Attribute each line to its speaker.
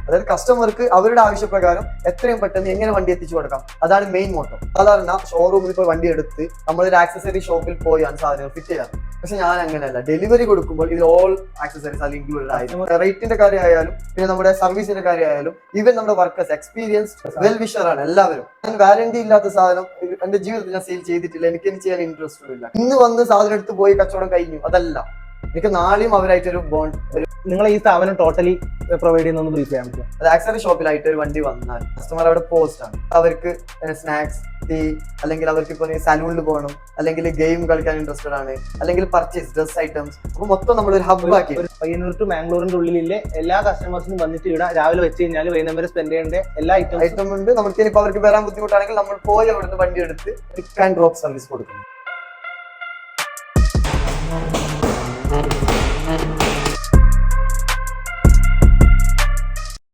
Speaker 1: അതായത് കസ്റ്റമർക്ക് അവരുടെ ആവശ്യപ്രകാരം എത്രയും പെട്ടെന്ന് എങ്ങനെ വണ്ടി എത്തിച്ചു കൊടുക്കാം, അതാണ് മെയിൻ മോട്ടോ. സാധാരണ ഷോറൂമിൽ ഇപ്പോൾ വണ്ടി എടുത്ത് നമ്മളൊരു ആക്സസറി ഷോപ്പിൽ പോയാണ് സാധനങ്ങൾ ഫിറ്റ് ചെയ്യാറ്. പക്ഷെ ഞാൻ അങ്ങനെയല്ല, ഡെലിവറി കൊടുക്കുമ്പോൾ ഇതിൽ ഓൾ ആക്സസറീസ് അതിൽ ഇൻക്ലൂഡഡ് ആയിരിക്കും. റേറ്റിന്റെ കാര്യമായാലും പിന്നെ നമ്മുടെ സർവീസിന്റെ കാര്യമായാലും ഈവൻ നമ്മുടെ വർക്കേഴ്സ് എക്സ്പീരിയൻസ് വെൽ വിഷർ ആണ് എല്ലാവരും. ഞാൻ വാറന്റി ഇല്ലാത്ത സാധനം എന്റെ ജീവിതത്തിൽ ഞാൻ സെയിൽ ചെയ്തിട്ടില്ല, എനിക്ക് ചെയ്യാൻ ഇൻട്രസ്റ്റും ഇല്ല. ഇന്ന് വന്ന് സാധനം എടുത്ത് പോയി കച്ചവടം കഴിഞ്ഞു, അതല്ല. എനിക്ക് നാളെയും അവരായിട്ടൊരു ബോണ്ട്.
Speaker 2: നിങ്ങൾ ഈ സ്ഥാപനം ടോട്ടലി പ്രൊവൈഡ് ചെയ്യുന്ന ബ്രീഫ് ചെയ്യാൻ പറ്റും.
Speaker 1: അത് ആക്സസറി ഷോപ്പിലായിട്ട് ഒരു വണ്ടി വന്നാൽ കസ്റ്റമർ അവിടെ പോസ്റ്റ് ആണ്, അവർക്ക് സ്നാക്സ്, ടീ, അല്ലെങ്കിൽ അവർക്ക് ഇപ്പോൾ സലൂണിൽ പോകണം, അല്ലെങ്കിൽ ഗെയിം കളിക്കാൻ ഇൻട്രസ്റ്റഡ് ആണ്, അല്ലെങ്കിൽ പർച്ചേസ് ഡ്രസ് ഐറ്റംസ്, അപ്പൊ മൊത്തം നമ്മളൊരു ഹബ് ആക്കി.
Speaker 2: പയ്യന്നൂർ ടു മാംഗ്ലൂരിന്റെ ഉള്ളിലെ എല്ലാ കസ്റ്റമേഴ്സിനും വന്നിട്ട് ഇവിടെ രാവിലെ വെച്ച് കഴിഞ്ഞാൽ വൈകുന്നേരം വരെ സ്പെൻഡ് ചെയ്യേണ്ട എല്ലാ ഐറ്റം
Speaker 1: ഉണ്ട്. നമുക്ക് ഇനിയിപ്പോൾ അവർക്ക് വരാൻ ബുദ്ധിമുട്ടാണെങ്കിൽ നമ്മൾ പോയി അവിടുന്ന് വണ്ടി എടുത്ത് പിക്ക് ആൻഡ് ഡ്രോപ്പ് സർവീസ് കൊടുക്കുന്നു.